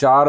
4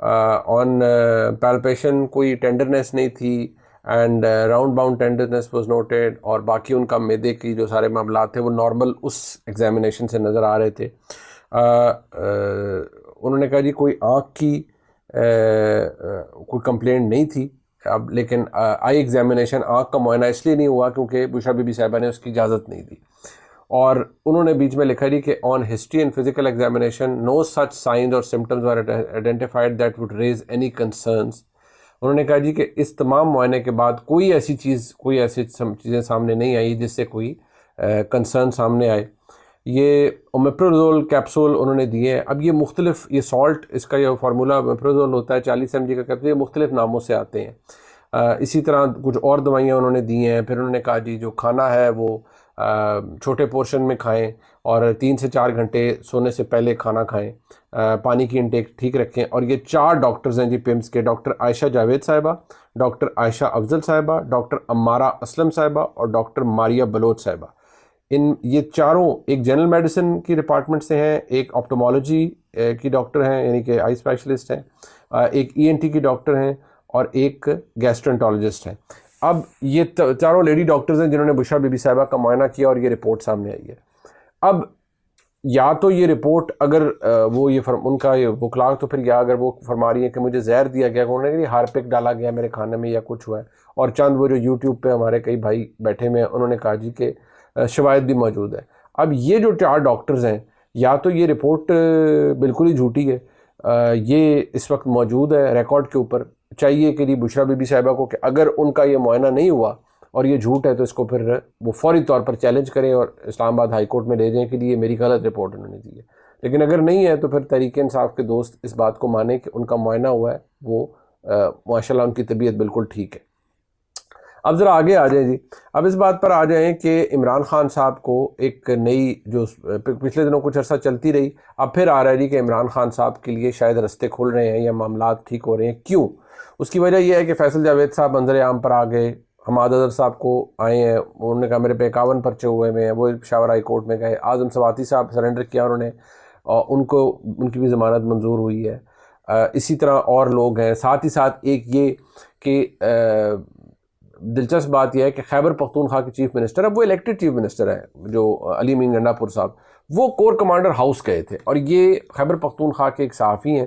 آن پیلپیشن کوئی ٹینڈرنیس نہیں تھی and rebound tenderness was noted, اور باقی ان کا معدے کی جو سارے معاملات تھے وہ نارمل اس ایگزامینیشن سے نظر آ رہے تھے. انہوں نے کہا جی کوئی آنکھ کی کوئی کمپلینٹ نہیں تھی. اب لیکن آئی ایگزامینیشن, آنکھ کا معائنہ اس لیے نہیں ہوا کیونکہ بشرا بی بی صاحبہ نے اس کی اجازت نہیں دی. اور انہوں نے بیچ میں لکھا جی کہ on history and physical examination no such signs اور symptoms are identified that would raise any concerns. انہوں نے کہا جی کہ اس تمام معائنے کے بعد کوئی ایسی چیزیں سامنے نہیں آئی جس سے کوئی کنسرن سامنے آئے. یہ اومیپرازول کیپسول انہوں نے دیے ہیں. اب یہ مختلف, یہ سالٹ, اس کا یہ فارمولا اومیپرازول ہوتا ہے 40 mg کا کیپسول, یہ مختلف ناموں سے آتے ہیں. اسی طرح کچھ اور دوائیاں انہوں نے دی ہیں. پھر انہوں نے کہا جی جو کھانا ہے وہ چھوٹے پورشن میں کھائیں اور 3 سے 4 گھنٹے سونے سے پہلے کھانا کھائیں, پانی کی انٹیک ٹھیک رکھیں. اور یہ 4 ڈاکٹرز ہیں جی پمس کے, ڈاکٹر عائشہ جاوید صاحبہ, ڈاکٹر عائشہ افضل صاحبہ, ڈاکٹر عمارہ اسلم صاحبہ اور ڈاکٹر ماریہ بلوچ صاحبہ. یہ چاروں ایک جنرل میڈیسن کی ڈپارٹمنٹ سے ہیں, ایک آپٹومالوجی کی ڈاکٹر ہیں یعنی کہ آئی اسپیشلسٹ ہیں, ایک ENT کی ڈاکٹر ہیں اور ایک گیسٹرنٹولوجسٹ ہیں. اب یہ چاروں لیڈی ڈاکٹرز ہیں جنہوں نے بشرا بی بی صاحبہ کا معائنہ کیا اور یہ رپورٹ سامنے آئی ہے. اب یا تو یہ رپورٹ اگر وہ یہ ان کا یہ وکلاء تو پھر, یا اگر وہ فرما رہی ہیں کہ مجھے زہر دیا گیا, انہوں نے ہارپک ڈالا گیا میرے کھانے میں یا کچھ ہوا ہے, اور چند وہ جو یوٹیوب پہ ہمارے کئی بھائی بیٹھے ہوئے ہیں انہوں نے کہا جی کہ شواہد بھی موجود ہے. اب یہ جو 4 ڈاکٹرز ہیں, یا تو یہ رپورٹ بالکل ہی جھوٹی ہے, یہ اس وقت موجود ہے ریکارڈ کے اوپر. چاہیے کہ جی بشرا بی بی صاحبہ کو کہ اگر ان کا یہ معائنہ نہیں ہوا اور یہ جھوٹ ہے تو اس کو پھر وہ فوری طور پر چیلنج کریں اور اسلام آباد ہائی کورٹ میں لے جائیں کہ یہ میری غلط رپورٹ انہوں نے دی ہے. لیکن اگر نہیں ہے تو پھر تحریک انصاف کے دوست اس بات کو مانیں کہ ان کا معائنہ ہوا ہے, وہ ماشاء اللہ ان کی طبیعت بالکل ٹھیک ہے. اب ذرا آگے آ جائیں جی. اب اس بات پر آ جائیں کہ عمران خان صاحب کو ایک نئی جو پچھلے دنوں کچھ عرصہ چلتی رہی, اب پھر آ رہا ہے جی کہ عمران خان صاحب کے لیے شاید رستے کھل رہے ہیں یا معاملات ٹھیک ہو رہے ہیں. کیوں؟ اس کی وجہ یہ ہے کہ فیصل جاوید صاحب منظر عام پر آ گئے, حماد اظہر صاحب کو آئے ہیں, انہوں نے کہا میرے پہ 51 پرچے ہوئے ہیں, وہ پشاور ہائی کورٹ میں گئے. اعظم سواتی صاحب سرنڈر کیا انہوں نے, اور ان کی بھی ضمانت منظور ہوئی ہے. اسی طرح اور لوگ ہیں. ساتھ ہی ساتھ ایک یہ کہ دلچسپ بات یہ ہے کہ خیبر پختونخوا کے چیف منسٹر, اب وہ الیکٹڈ چیف منسٹر ہیں, جو علی امین گنڈا پور صاحب, وہ کور کمانڈر ہاؤس گئے تھے. اور یہ خیبر پختونخوا کے ایک صحافی ہیں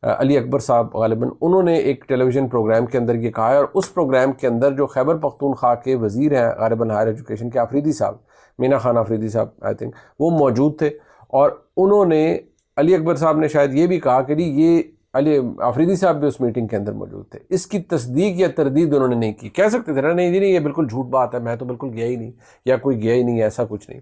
علی اکبر صاحب غالباً, انہوں نے ایک ٹیلی ویژن پروگرام کے اندر یہ کہا ہے, اور اس پروگرام کے اندر جو خیبر پختونخوا کے وزیر ہیں غالباً ہائر ایجوکیشن کے آفریدی صاحب, مینا خان آفریدی صاحب آئی تھنک, وہ موجود تھے. اور انہوں نے, علی اکبر صاحب نے شاید یہ بھی کہا کہ جی یہ علی آفریدی صاحب بھی اس میٹنگ کے اندر موجود تھے. اس کی تصدیق یا تردید انہوں نے نہیں کی. کہہ سکتے تھے نا نہیں جی نہیں یہ بالکل جھوٹ بات ہے, میں تو بالکل گیا ہی نہیں, یا کوئی گیا ہی نہیں, ایسا کچھ نہیں.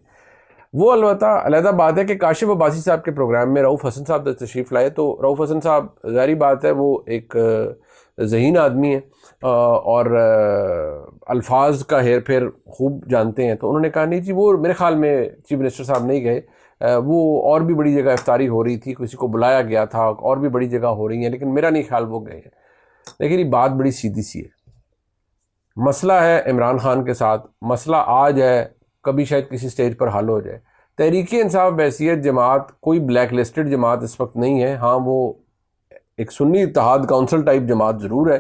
وہ البتہ علیحدہ بات ہے کہ کاشف عباسی صاحب کے پروگرام میں رؤف حسن صاحب تشریف لائے, تو رؤف حسن صاحب ظاہری بات ہے وہ ایک ذہین آدمی ہیں اور الفاظ کا ہیر پھیر خوب جانتے ہیں. تو انہوں نے کہا نہیں جی وہ میرے خیال میں چیف منسٹر صاحب نہیں گئے, وہ اور بھی بڑی جگہ افطاری ہو رہی تھی, کسی کو بلایا گیا تھا, اور بھی بڑی جگہ ہو رہی ہیں, لیکن میرا نہیں خیال وہ گئے ہیں. لیکن یہ بات بڑی سیدھی سی ہے. مسئلہ ہے عمران خان کے ساتھ, مسئلہ آج ہے, کبھی شاید کسی سٹیج پر حل ہو جائے. تحریک انصاف بحیثیت جماعت کوئی بلیک لسٹڈ جماعت اس وقت نہیں ہے. ہاں وہ ایک سنی اتحاد کونسل ٹائپ جماعت ضرور ہے,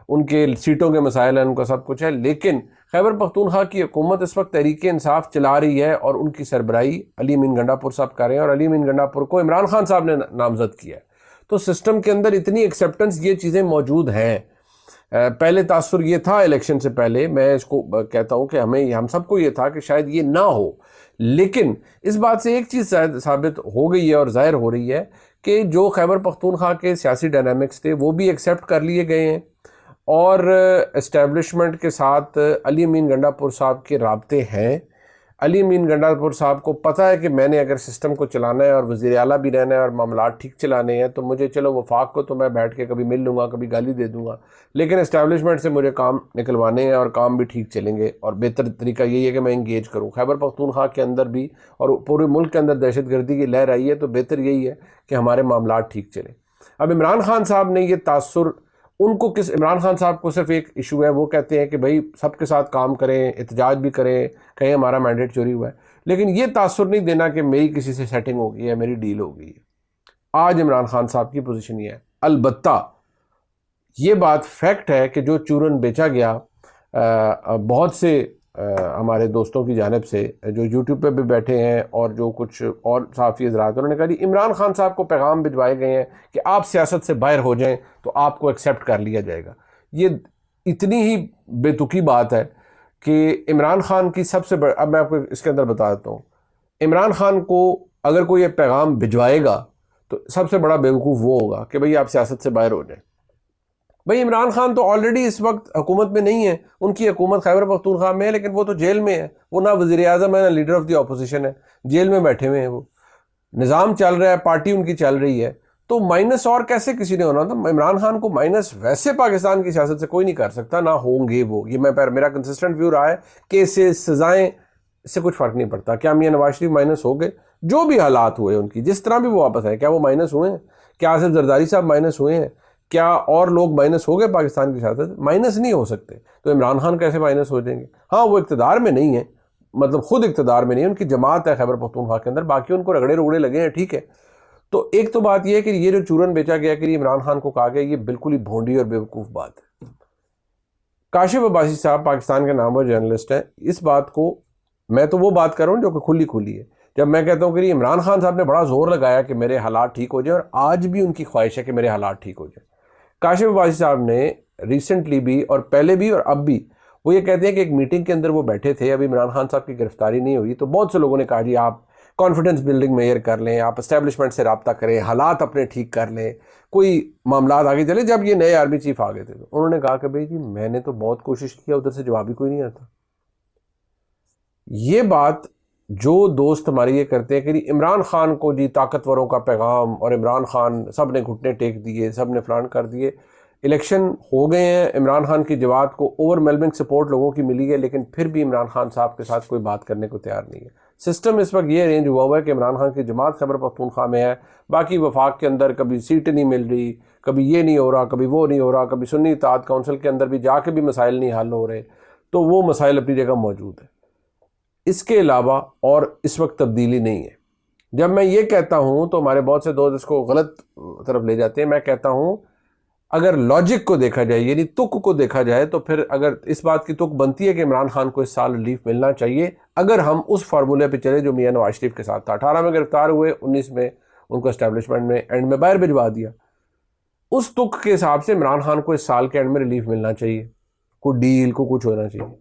ان کے سیٹوں کے مسائل ہیں, ان کا سب کچھ ہے, لیکن خیبر پختونخوا کی حکومت اس وقت تحریک انصاف چلا رہی ہے, اور ان کی سربراہی علی امین گنڈا پور صاحب کر رہے ہیں, اور علی امین گنڈا پور کو عمران خان صاحب نے نامزد کیا ہے. تو سسٹم کے اندر اتنی ایکسیپٹنس, یہ چیزیں موجود ہیں. پہلے تاثر یہ تھا الیکشن سے پہلے, میں اس کو کہتا ہوں کہ ہم سب کو یہ تھا کہ شاید یہ نہ ہو, لیکن اس بات سے ایک چیز ثابت ہو گئی ہے اور ظاہر ہو رہی ہے کہ جو خیبر پختونخوا کے سیاسی ڈائنامکس تھے وہ بھی ایکسیپٹ کر لیے گئے ہیں, اور اسٹیبلشمنٹ کے ساتھ علی امین گنڈا پور صاحب کے رابطے ہیں. علی امین گنڈا پور صاحب کو پتہ ہے کہ میں نے اگر سسٹم کو چلانا ہے اور وزیر اعلیٰ بھی رہنا ہے اور معاملات ٹھیک چلانے ہیں, تو مجھے چلو وفاق کو تو میں بیٹھ کے کبھی مل لوں گا, کبھی گالی دے دوں گا, لیکن اسٹیبلشمنٹ سے مجھے کام نکلوانے ہیں اور کام بھی ٹھیک چلیں گے, اور بہتر طریقہ یہی ہے کہ میں انگیج کروں. خیبر پختونخوا کے اندر بھی اور پورے ملک کے اندر دہشت گردی کی لہر آئی ہے, تو بہتر یہی ہے کہ ہمارے معاملات ٹھیک چلیں. اب عمران خان صاحب نے یہ تاثر, ان کو عمران خان صاحب کو صرف ایک ایشو ہے, وہ کہتے ہیں کہ بھائی سب کے ساتھ کام کریں, احتجاج بھی کریں, کہیں ہمارا مینڈیٹ چوری ہوا ہے, لیکن یہ تاثر نہیں دینا کہ میری کسی سے سیٹنگ ہو گئی ہے, میری ڈیل ہو گئی ہے. آج عمران خان صاحب کی پوزیشن یہ ہے. البتہ یہ بات فیکٹ ہے کہ جو چورن بیچا گیا بہت سے ہمارے دوستوں کی جانب سے جو یوٹیوب پہ بھی بیٹھے ہیں اور جو کچھ اور صحافی حضرات انہوں نے کہا جی عمران خان صاحب کو پیغام بھجوائے گئے ہیں کہ آپ سیاست سے باہر ہو جائیں تو آپ کو ایکسیپٹ کر لیا جائے گا. یہ اتنی ہی بے تکی بات ہے کہ عمران خان کی سب سے اب میں آپ کو اس کے اندر بتا دیتا ہوں. عمران خان کو اگر کوئی یہ پیغام بھجوائے گا تو سب سے بڑا بیوقوف وہ ہوگا کہ بھئی آپ سیاست سے باہر ہو جائیں. بھئی عمران خان تو آلریڈی اس وقت حکومت میں نہیں ہے, ان کی حکومت خیبر پختونخوا میں ہے, لیکن وہ تو جیل میں ہے, وہ نہ وزیر اعظم ہے نہ لیڈر آف دی اپوزیشن ہے, جیل میں بیٹھے ہوئے ہیں. وہ نظام چل رہا ہے, پارٹی ان کی چل رہی ہے, تو مائنس اور کیسے کسی نے ہونا تھا؟ عمران خان کو مائنس ویسے پاکستان کی سیاست سے کوئی نہیں کر سکتا, نہ ہوں گے وہ. یہ میرا کنسسٹنٹ ویو رہا ہے کہ اسے سزائیں اس سے کچھ فرق نہیں پڑتا. کیا میاں نواز شریف مائنس ہو گئے؟ جو بھی حالات ہوئے ان کی, جس طرح بھی وہ واپس آئے, کیا وہ مائنس ہوئے ہیں؟ کیا آصف زرداری صاحب مائنس ہوئے ہیں؟ کیا اور لوگ مائنس ہو گئے پاکستان کی سیاست؟ مائنس نہیں ہو سکتے. تو عمران خان کیسے مائنس ہو جائیں گے؟ ہاں وہ اقتدار میں نہیں ہے, مطلب خود اقتدار میں نہیں ہے, ان کی جماعت ہے خیبر پختونخوا کے اندر, باقی ان کو رگڑے لگے ہیں, ٹھیک ہے. تو ایک تو بات یہ ہے کہ یہ جو چورن بیچا گیا کہ عمران خان کو کہا گیا, یہ بالکل ہی بھونڈی اور بیوقوف بات ہے. کاشف عباسی صاحب پاکستان کے نامور جرنلسٹ ہیں, اس بات کو میں تو وہ بات کر رہا ہوں جو کہ کھلی ہے. جب میں کہتا ہوں کہ عمران خان صاحب نے بڑا زور لگایا کہ میرے حالات ٹھیک ہو جائیں, اور آج بھی ان کی خواہش ہے کہ میرے حالات ٹھیک ہو جائیں. کاشف عباسی صاحب نے ریسنٹلی بھی اور پہلے بھی اور اب بھی وہ یہ کہتے ہیں کہ ایک میٹنگ کے اندر وہ بیٹھے تھے, ابھی عمران خان صاحب کی گرفتاری نہیں ہوئی, تو بہت سے لوگوں نے کہا جی آپ کانفیڈنس بلڈنگ میئر کر لیں, آپ اسٹیبلشمنٹ سے رابطہ کریں, حالات اپنے ٹھیک کر لیں, کوئی معاملات آگے چلے. جب یہ نئے آرمی چیف آ گئے تھے تو انہوں نے کہا کہ بھائی جی میں نے تو بہت کوشش کیا, ادھر سے جواب ہی کوئی نہیں آتا. یہ بات جو دوست ہمارے یہ کرتے ہیں کہ عمران خان کو جی طاقتوروں کا پیغام, اور عمران خان سب نے گھٹنے ٹیک دیے, سب نے فلان کر دیے, الیکشن ہو گئے ہیں, عمران خان کی جماعت کو اوور ویلمنگ سپورٹ لوگوں کی ملی ہے, لیکن پھر بھی عمران خان صاحب کے ساتھ کوئی بات کرنے کو تیار نہیں ہے. سسٹم اس وقت یہ ارینج ہوا ہے کہ عمران خان کی جماعت خیبر پختونخوا میں ہے, باقی وفاق کے اندر کبھی سیٹ نہیں مل رہی, کبھی یہ نہیں ہو رہا, کبھی وہ نہیں ہو رہا, کبھی سنی اتحاد کونسل کے اندر بھی جا کے بھی مسائل نہیں حل ہو رہے, تو وہ مسائل اپنی جگہ موجود ہے. اس کے علاوہ اور اس وقت تبدیلی نہیں ہے. جب میں یہ کہتا ہوں تو ہمارے بہت سے دوست اس کو غلط طرف لے جاتے ہیں. میں کہتا ہوں اگر لاجک کو دیکھا جائے, یعنی تک کو دیکھا جائے, تو پھر اگر اس بات کی تک بنتی ہے کہ عمران خان کو اس سال ریلیف ملنا چاہیے, اگر ہم اس فارمولے پہ چلے جو میاں نواز شریف کے ساتھ تھا. 18 میں گرفتار ہوئے, 19 میں ان کو اسٹیبلشمنٹ میں اینڈ میں باہر بھجوا دیا. اس تک کے حساب سے عمران خان کو اس سال کے اینڈ میں ریلیف ملنا چاہیے, کوئی ڈیل کو کچھ ہونا چاہیے.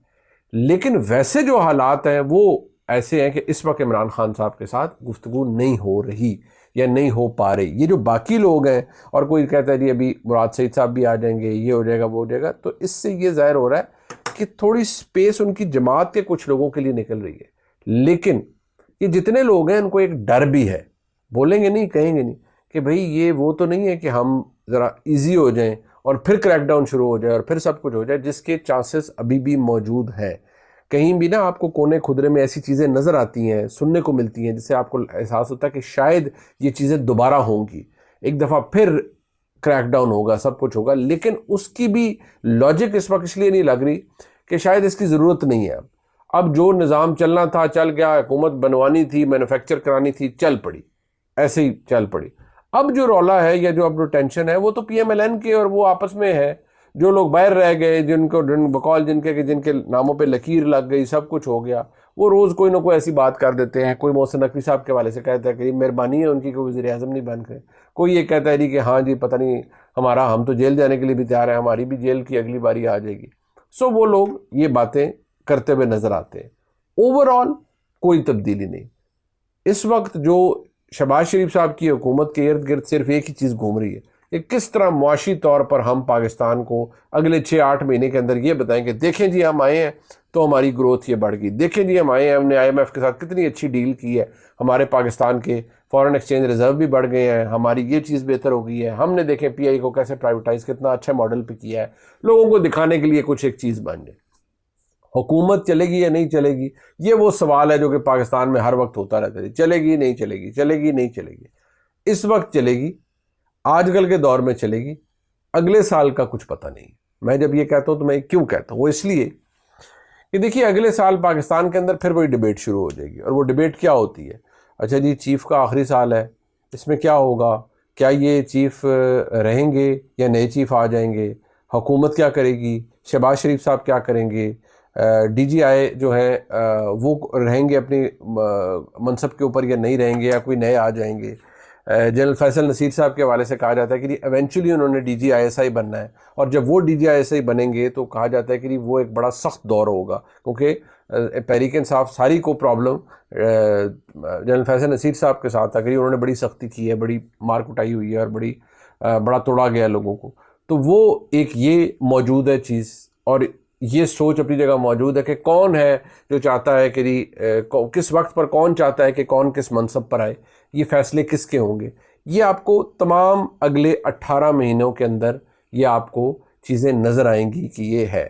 لیکن ویسے جو حالات ہیں وہ ایسے ہیں کہ اس وقت عمران خان صاحب کے ساتھ گفتگو نہیں ہو رہی یا نہیں ہو پا رہی. یہ جو باقی لوگ ہیں, اور کوئی کہتا ہے جی ابھی مراد سعید صاحب بھی آ جائیں گے, یہ ہو جائے گا, وہ ہو جائے گا, تو اس سے یہ ظاہر ہو رہا ہے کہ تھوڑی سپیس ان کی جماعت کے کچھ لوگوں کے لیے نکل رہی ہے. لیکن یہ جتنے لوگ ہیں ان کو ایک ڈر بھی ہے, بولیں گے نہیں, کہیں گے نہیں کہ بھئی یہ وہ تو نہیں ہے کہ ہم ذرا ایزی ہو جائیں اور پھر کریک ڈاؤن شروع ہو جائے اور پھر سب کچھ ہو جائے, جس کے چانسز ابھی بھی موجود ہیں. کہیں بھی نا آپ کو کونے خدرے میں ایسی چیزیں نظر آتی ہیں, سننے کو ملتی ہیں, جس سے آپ کو احساس ہوتا ہے کہ شاید یہ چیزیں دوبارہ ہوں گی, ایک دفعہ پھر کریک ڈاؤن ہوگا, سب کچھ ہوگا. لیکن اس کی بھی لاجک اس وقت اس لیے نہیں لگ رہی کہ شاید اس کی ضرورت نہیں ہے. اب جو نظام چلنا تھا چل گیا, حکومت بنوانی تھی, مینوفیکچر کرانی تھی, چل پڑی, ایسے ہی چل پڑی. اب جو رولا ہے یا جو اب جو ٹینشن ہے وہ تو پی ایم ایل این کے اور وہ آپس میں ہے. جو لوگ باہر رہ گئے, جن کو بقول جن کے ناموں پہ لکیر لگ گئی, سب کچھ ہو گیا, وہ روز کوئی نہ کوئی ایسی بات کر دیتے ہیں. کوئی محسن نقوی صاحب کے حوالے سے کہتا ہے کہ مہربانی ہے ان کی کوئی وزیر اعظم نہیں بن گئے. کوئی یہ کہتا ہے جی کہ ہاں جی پتہ نہیں ہم تو جیل جانے کے لیے بھی تیار ہیں, ہماری بھی جیل کی اگلی باری آ جائے گی. سو وہ لوگ یہ باتیں کرتے ہوئے نظر آتے ہیں. اوور آل کوئی تبدیلی نہیں. اس وقت جو شہباز شریف صاحب کی حکومت کے ارد گرد صرف ایک ہی چیز گھوم رہی ہے کہ کس طرح معاشی طور پر ہم پاکستان کو اگلے 6-8 مہینے کے اندر یہ بتائیں کہ دیکھیں جی ہم آئے ہیں تو ہماری گروتھ یہ بڑھ گئی, دیکھیں جی ہم آئے ہیں, ہم نے آئی ایم ایف کے ساتھ کتنی اچھی ڈیل کی ہے, ہمارے پاکستان کے فارن ایکسچینج ریزرو بھی بڑھ گئے ہیں, ہماری یہ چیز بہتر ہو گئی ہے, ہم نے دیکھیں پی آئی کو کیسے پرائیویٹائز کتنا اچھے ماڈل پہ کیا ہے, لوگوں کو دکھانے کے لیے کچھ ایک چیز بن جائے. حکومت چلے گی یا نہیں چلے گی, یہ وہ سوال ہے جو کہ پاکستان میں ہر وقت ہوتا رہتا ہے. چلے گی نہیں چلے گی, چلے گی نہیں چلے گی. اس وقت چلے گی, آج کل کے دور میں چلے گی, اگلے سال کا کچھ پتہ نہیں. میں جب یہ کہتا ہوں تو میں کیوں کہتا ہوں, وہ اس لیے کہ دیکھیے اگلے سال پاکستان کے اندر پھر وہی ڈیبیٹ شروع ہو جائے گی. اور وہ ڈیبیٹ کیا ہوتی ہے, اچھا جی چیف کا آخری سال ہے, اس میں کیا ہوگا, کیا یہ چیف رہیں گے یا نئے چیف آ جائیں گے؟ حکومت کیا کرے گی؟ شہباز شریف صاحب کیا کریں گے؟ ڈی جی آئی جو ہیں وہ رہیں گے اپنی منصب کے اوپر یا نہیں رہیں گے، یا کوئی نئے آ جائیں گے؟ جنرل فیصل نصیر صاحب کے حوالے سے کہا جاتا ہے کہ ایونچولی انہوں نے D G I S I بننا ہے، اور جب وہ D G I S I بنیں گے تو کہا جاتا ہے کہ وہ ایک بڑا سخت دور ہوگا، کیونکہ تحریک انصاف ساری کو پرابلم جنرل فیصل نصیر صاحب کے ساتھ تھا کہ انہوں نے بڑی سختی کی ہے، بڑی مار کٹائی ہوئی ہے اور بڑا توڑا گیا لوگوں کو. تو وہ ایک یہ موجود ہے چیز، اور یہ سوچ اپنی جگہ موجود ہے کہ کون ہے جو چاہتا ہے کہ کس وقت پر کون چاہتا ہے کہ کون کس منصب پر آئے، یہ فیصلے کس کے ہوں گے. یہ آپ کو تمام اگلے 18 مہینوں کے اندر یہ آپ کو چیزیں نظر آئیں گی کہ یہ ہے.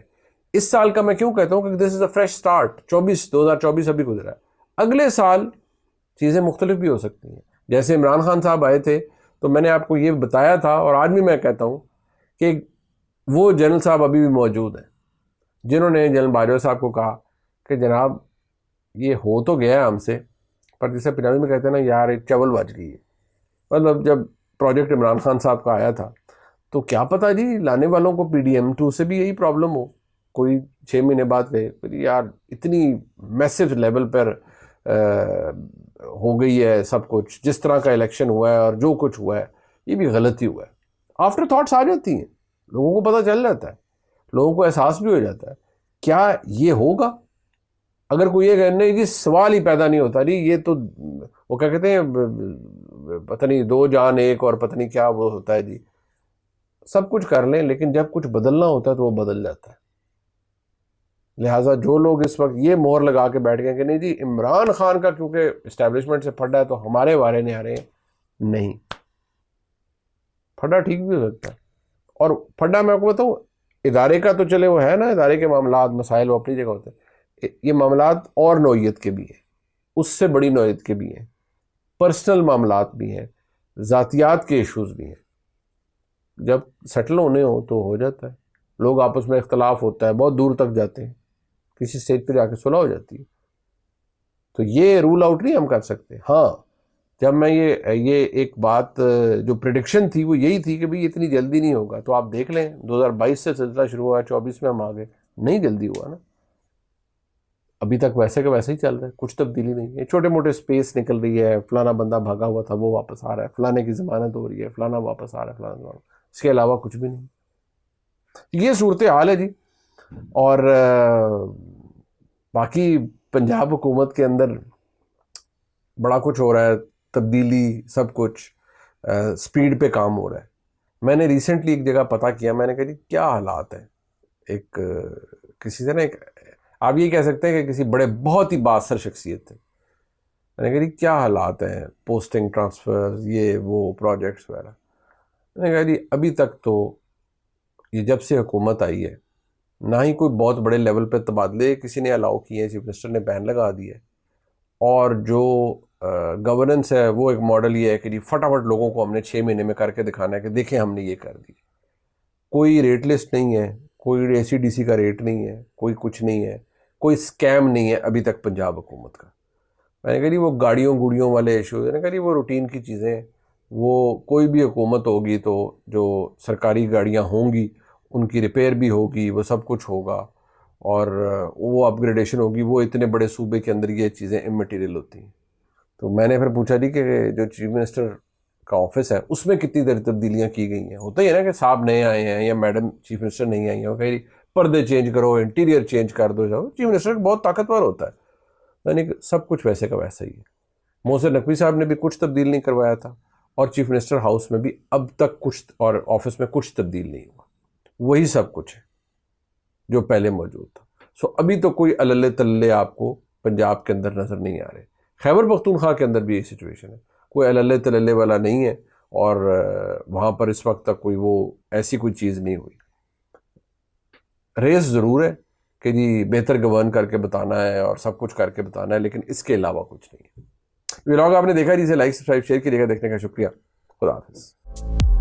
اس سال کا میں کیوں کہتا ہوں کہ دس از اے فریش سٹارٹ. 2024 ابھی گزرا ہے، اگلے سال چیزیں مختلف بھی ہو سکتی ہیں. جیسے عمران خان صاحب آئے تھے تو میں نے آپ کو یہ بتایا تھا، اور آج بھی میں کہتا ہوں کہ وہ جنرل صاحب ابھی بھی موجود ہیں جنہوں نے جنرل باجوہ صاحب کو کہا کہ جناب یہ ہو تو گیا ہے ہم سے، پر جسے پنجابی میں کہتے ہیں نا یار ایک چول بج گئی ہے. مطلب جب پروجیکٹ عمران خان صاحب کا آیا تھا تو کیا پتہ جی لانے والوں کو پی ڈی ایم 2 سے بھی یہی پرابلم ہو، کوئی 6 مہینے بعد گئے یار اتنی میسو لیول پر ہو گئی ہے سب کچھ، جس طرح کا الیکشن ہوا ہے اور جو کچھ ہوا ہے یہ بھی غلطی ہوا ہے. آفٹر تھاٹس آ جاتی ہیں، لوگوں کو پتہ چل جاتا ہے، لوگوں کو احساس بھی ہو جاتا ہے کیا یہ ہوگا. اگر کوئی یہ کہنا ہے کہ سوال ہی پیدا نہیں ہوتا، نہیں یہ تو وہ کیا کہتے ہیں پتہ نہیں 2 جان 1 اور پتہ نہیں کیا وہ ہوتا ہے جی. سب کچھ کر لیں لیکن جب کچھ بدلنا ہوتا ہے تو وہ بدل جاتا ہے. لہٰذا جو لوگ اس وقت یہ مہر لگا کے بیٹھ گئے کہ نہیں جی عمران خان کا کیونکہ اسٹیبلشمنٹ سے پھڈا ہے تو ہمارے وارے نہیں آ رہے ہیں، نہیں، پھڈا ٹھیک بھی ہو سکتا ہے. اور پھڈا میں آپ کو بتاؤں ادارے کا تو چلے وہ ہے نا، ادارے کے معاملات مسائل وہ اپنی جگہ ہوتے ہیں، یہ معاملات اور نوعیت کے بھی ہیں، اس سے بڑی نوعیت کے بھی ہیں، پرسنل معاملات بھی ہیں، ذاتیات کے ایشوز بھی ہیں. جب سیٹل ہونے ہو تو ہو جاتا ہے، لوگ آپس میں اختلاف ہوتا ہے، بہت دور تک جاتے ہیں، کسی سٹیج پہ جا کے صلح ہو جاتی ہے. تو یہ رول آؤٹ نہیں ہم کر سکتے. ہاں جب میں یہ ایک بات جو پریڈکشن تھی وہ یہی تھی کہ بھئی اتنی جلدی نہیں ہوگا، تو آپ دیکھ لیں 2022 سے سلسلہ شروع ہوا، 24 میں ہم آ گئے، نہیں جلدی ہوا نا، ابھی تک ویسے کا ویسے ہی چل رہا ہے، کچھ تبدیلی نہیں ہے. چھوٹے موٹے سپیس نکل رہی ہے، فلانا بندہ بھاگا ہوا تھا وہ واپس آ رہا ہے، فلانے کی ضمانت ہو رہی ہے، فلانا واپس آ رہا ہے، فلانا، اس کے علاوہ کچھ بھی نہیں. یہ صورتحال ہے جی. اور باقی پنجاب حکومت کے اندر بڑا کچھ ہو رہا ہے، تبدیلی، سب کچھ سپیڈ پہ کام ہو رہا ہے. میں نے ریسنٹلی ایک جگہ پتہ کیا، میں نے کہا جی کیا حالات ہیں، ایک کسی سے نا ایک آپ یہ کہہ سکتے ہیں کہ کسی بڑے بہت ہی بااثر شخصیت تھے، میں نے کہا جی کیا حالات ہیں، پوسٹنگ ٹرانسفر یہ وہ پروجیکٹس وغیرہ. میں نے کہا جی ابھی تک تو یہ جب سے حکومت آئی ہے نہ ہی کوئی بہت بڑے لیول پہ تبادلے کسی نے الاؤ کیے ہیں، چیف منسٹر نے بین لگا دی ہے، اور جو گورننس ہے وہ ایک ماڈل یہ ہے کہ جی فٹافٹ لوگوں کو ہم نے 6 مہینے میں کر کے دکھانا ہے کہ دیکھیں ہم نے یہ کر دی. کوئی ریٹ لسٹ نہیں ہے، کوئی اے سی ڈی سی کا ریٹ نہیں ہے، کوئی کچھ نہیں ہے، کوئی سکیم نہیں ہے ابھی تک پنجاب حکومت کا. میں نے کہا جی وہ گاڑیوں گوڑیوں والے ایشوز ہیں، میں نے کہا جی وہ روٹین کی چیزیں ہیں، وہ کوئی بھی حکومت ہوگی تو جو سرکاری گاڑیاں ہوں گی ان کی ریپیئر بھی ہوگی، وہ سب کچھ ہوگا، اور وہ اپ گریڈیشن ہوگی. وہ اتنے بڑے صوبے کے اندر یہ چیزیں امٹیریل ہوتی ہیں. تو میں نے پھر پوچھا جی کہ جو چیف منسٹر کا آفس ہے اس میں کتنی دیر تبدیلیاں کی گئی ہیں. ہوتا ہی ہے نا کہ صاحب نئے آئے ہیں یا میڈم چیف منسٹر نہیں آئی ہیں، وہ کہیں پردے چینج کرو، انٹیریئر چینج کر دو جاؤ. چیف منسٹر بہت طاقتور ہوتا ہے، یعنی کہ سب کچھ ویسے کا ویسا ہی ہے. محسن نقوی صاحب نے بھی کچھ تبدیل نہیں کروایا تھا، اور چیف منسٹر ہاؤس میں بھی اب تک کچھ، اور آفس میں کچھ تبدیل نہیں ہوا، وہی سب کچھ ہے جو پہلے موجود تھا. سو ابھی تو کوئی اللے تلے آپ کو پنجاب کے اندر نظر نہیں آ رہے. خیبر پختونخوا کے اندر بھی یہی سچویشن ہے، کوئی اللے تللے والا نہیں ہے، اور وہاں پر اس وقت تک کوئی وہ ایسی کوئی چیز نہیں ہوئی. ریس ضرور ہے کہ جی بہتر گورن کر کے بتانا ہے اور سب کچھ کر کے بتانا ہے، لیکن اس کے علاوہ کچھ نہیں ہے. ولاگ آپ نے دیکھا جسے لائک سبسکرائب شیئر کیجیے گا. دیکھنے کا شکریہ. خدا حافظ.